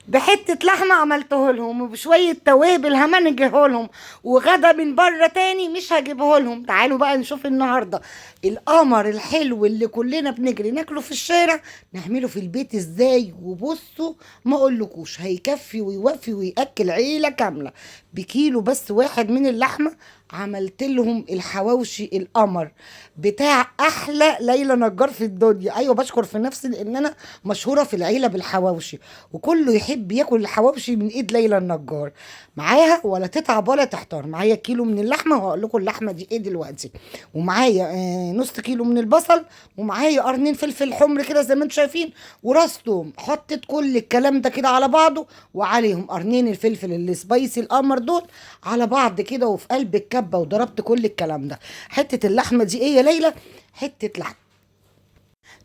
بحتة لحمة عملته لهم وبشوية توابل همنجه لهم، وغدا من بره تاني مش هجيبه لهم. تعالوا بقى نشوف النهاردة القمر الحلو اللي كلنا بنجري ناكله في الشارع نعمله في البيت ازاي. وبصوا ما اقولكوش هيكفي ويوفي ويأكل عيلة كاملة. بكيلو بس واحد من اللحمة عملت لهم الحواوشي القمر بتاع احلى ليلى نجار في الدنيا. ايوه بشكر في نفسي لان انا مشهوره في العيله بالحواوشي، وكله يحب ياكل الحواوشي من ايد ليلى النجار. معاها ولا تتعب ولا تحتار، معايا كيلو من اللحمه وهقول لكم اللحمه دي ايه دلوقتي، ومعايا نص كيلو من البصل، ومعايا قرنين فلفل حمر كده زي ما انتم شايفين، وراس توم. حطيت كل الكلام ده كده على بعضه، وعليهم قرنين الفلفل السبايسي القمر دول على بعض كده وفي قلب الكبه، وضربت كل الكلام ده. حته اللحمه دي ايه يا ليلى؟ حته لحمه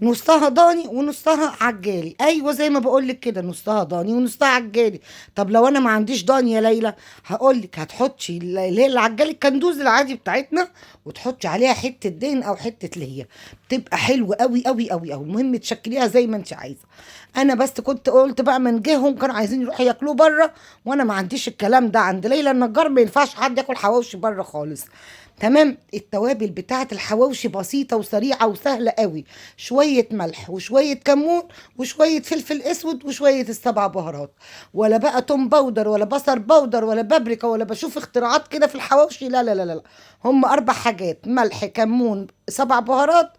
نصها ضاني ونصها عجالي. ايوه زي ما بقول لك كده، نصها ضاني ونصها عجالي. طب لو انا ما عنديش ضاني يا ليلى، هقول لك هتحطي اللي هي العجالي الكندوز العادي بتاعتنا، وتحطي عليها حته دهن او حته ليا، بتبقى حلوه قوي قوي قوي قوي. المهم تشكليها زي ما انت عايزه. انا بس كنت قلت بقى منجهم كانوا عايزين يروحوا ياكلوه بره، وانا ما عنديش الكلام ده. عند ليلى النجار ما ينفعش حد ياكل حواوشي بره خالص. تمام. التوابل بتاعه الحواوشي بسيطه وسريعه وسهله قوي. شويه ملح وشويه كمون وشويه فلفل اسود وشويه السبع بهارات. ولا بقى توم باودر ولا بصل باودر ولا بابريكا، ولا بشوف اختراعات كده في الحواوشي. لا لا لا لا، هم اربع حاجات: ملح، كمون، سبع بهارات،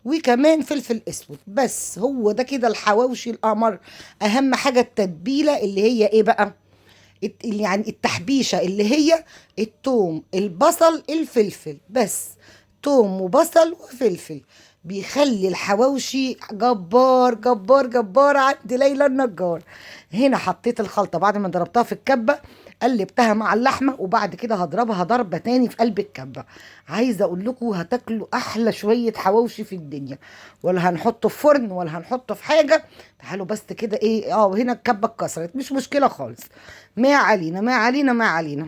وكمان فلفل اسود. بس هو ده كده الحواوشي القمر. اهم حاجه التتبيله اللي هي ايه بقى؟ يعني التحبيشة اللي هي التوم البصل الفلفل بس. توم وبصل وفلفل بيخلي الحواوشي جبار جبار جبار عند ليلى النجار. هنا حطيت الخلطة بعد ما ضربتها في الكبة، قلبتها مع اللحمة، وبعد كده هضربها ضربة تاني في قلب الكبة. عايزة اقول لكم هتاكلوا احلى شوية حواوشي في الدنيا. ولا هنحطه في فرن ولا هنحطه في حاجة. تعالوا بس كده ايه، هنا الكبة اتكسرت مش مشكلة خالص. ما علينا ما علينا ما علينا.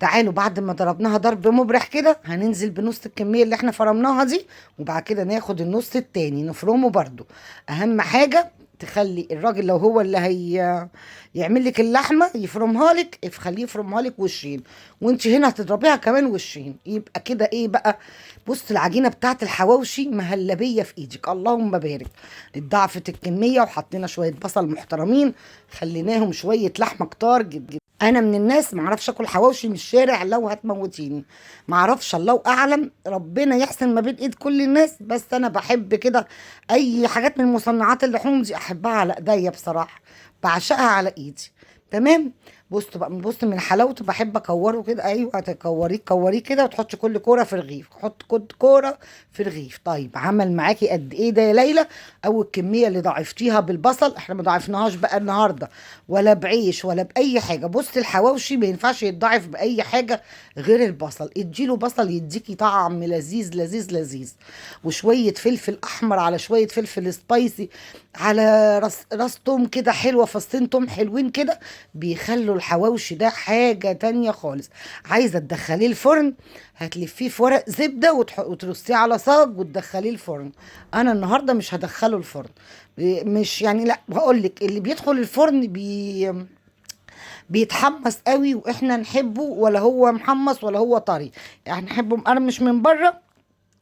تعالوا بعد ما ضربناها ضرب مبرح كده هننزل بنص الكمية اللي احنا فرمناها دي، وبعد كده ناخد النص التاني نفرمه برضو. اهم حاجة تخلي الراجل لو هو اللي يعمل لك اللحمه يفرمها لك، خليه يفرمها لك وشين، وانت هنا هتضربيها كمان وشين. يبقى كده ايه بقى؟ بص العجينه بتاعت الحواوشي مهلبيه في ايدك، اللهم بارك. اتضاعفت الكميه وحطينا شويه بصل محترمين، خليناهم شويه لحمه كتار جدا. انا من الناس ما اعرفش اكل حواوشي من الشارع، لو هتموتيني ما اعرفش، الله اعلم، ربنا يحسن ما بين ايد كل الناس. بس انا بحب كده اي حاجات من مصنعات اللحوم دي احبها على ايديا بصراحه، بعشقها على ايدي. تمام. بص بقى، بص من حلاوته بحب اكوره كده. ايوه تكوريه كوريه كده، وتحطي كل كوره في رغيف، حط كل كوره في رغيف. طيب عمل معاكي قد ايه ده يا ليلى؟ او الكميه اللي ضاعفتيها بالبصل، احنا ما ضاعفناهاش بقى النهارده ولا بعيش ولا باي حاجه. بص الحواوشي ما ينفعش يتضاعف باي حاجه غير البصل. اديله بصل يديكي طعم لذيذ لذيذ لذيذ، وشويه فلفل احمر على شويه فلفل سبايسي، على راس توم كده حلوه، فصين توم حلوين كده، بيخلوا الحواوشي ده حاجه تانية خالص. عايزه تدخليه الفرن، هتلفيه في ورق زبده وترصيه على صاج وتدخليه الفرن. انا النهارده مش هدخله الفرن، مش يعني، لا بقول لك اللي بيدخل الفرن بيتحمس قوي، واحنا نحبه ولا هو محمص ولا هو طري، يعني نحبه مقرمش من بره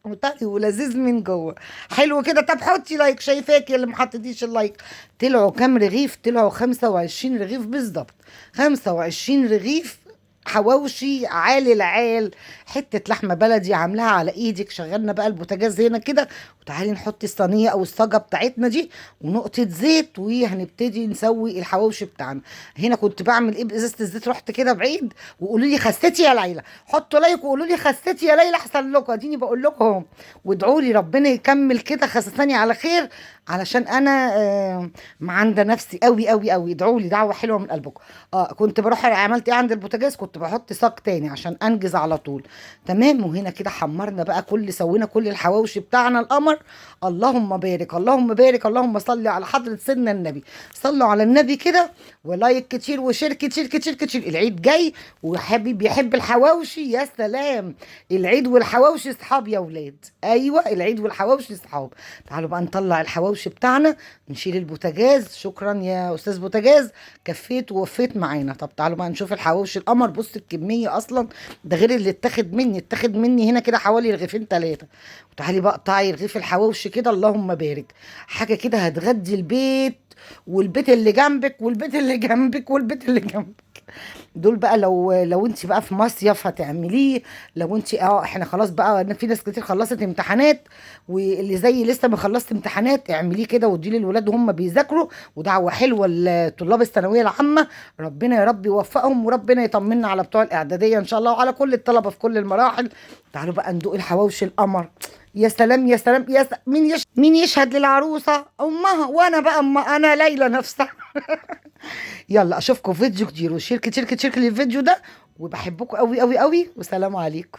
وطري ولذيذ من جوه. حلو كده. طب حطي لايك، شايفاك يا اللي محطتيش اللايك. طلعوا كام رغيف؟ طلعوا 25 رغيف بالظبط. 25 رغيف حواوشي عالي العال. حته لحمه بلدي عاملاها على ايدك. شغلنا بقى البوتاجاز هنا كده، وتعالي نحط الصينيه او الصاجه بتاعتنا دي ونقطه زيت، وهنبتدي نسوي الحواوشي بتاعنا. هنا كنت بعمل ايه بازازه الزيت؟ رحت كده بعيد وقولوا لي خستي يا ليلى، حطوا لايك وقولوا لي خستي يا ليلى احسن لكم، اديني بقول لكم اهو. وادعوا لي ربنا يكمل كده خسساني على خير، علشان انا معندة نفسي قوي قوي قوي. ادعوا لي دعوه حلوه من قلبكم. كنت بروح عملت ايه عند البوتاجاز؟ كنت بحط صاج تاني عشان انجز على طول. تمام. وهنا كده حمرنا بقى سوينا كل الحواوشي بتاعنا القمر. اللهم بارك اللهم بارك، اللهم صل على حضرة سيدنا النبي. صلوا على النبي كده، ولايك كتير وشير كتير كتير كتير. العيد جاي وحبيب يحب الحواوشي، يا سلام. العيد والحواوشي صحاب يا ولاد. ايوه العيد والحواوشي صحاب. تعالوا بقى نطلع الحواوشي الحواوشي بتاعنا. نشيل البوتاجاز. شكرا يا استاذ بوتاجاز، كفيت ووفيت معانا. طب تعالوا بقى نشوف الحواوشي القمر. بص الكميه اصلا، ده غير اللي اتاخد مني هنا كده حوالي رغيفين ثلاثه. وتعالي بقى قطعي رغيف الحواوشي كده، اللهم بارك. حاجه كده هتغدي البيت، والبيت اللي جنبك، والبيت اللي جنبك، والبيت اللي جنبك. دول بقى لو انت بقى في مصيف هتعمليه. لو انت احنا خلاص بقى، في ناس كتير خلصت امتحانات، واللي زي لسه ما خلصت امتحانات، اعمليه كده واديه للولاد وهم بيذاكروا. ودعوه حلوه لطلاب الثانويه العامه، ربنا يا رب يوفقهم، وربنا يطمنا على بتوع الاعداديه ان شاء الله، وعلى كل الطلبه في كل المراحل. تعالوا بقى ندوق الحواوشي القمر. يا سلام يا سلام مين يشهد للعروسه؟ امها. وانا بقى انا ليلى نفسها. يلا اشوفكم في فيديو كتير، وشير كتير كتير للفيديو ده، وبحبكم قوي قوي قوي، والسلام عليكم.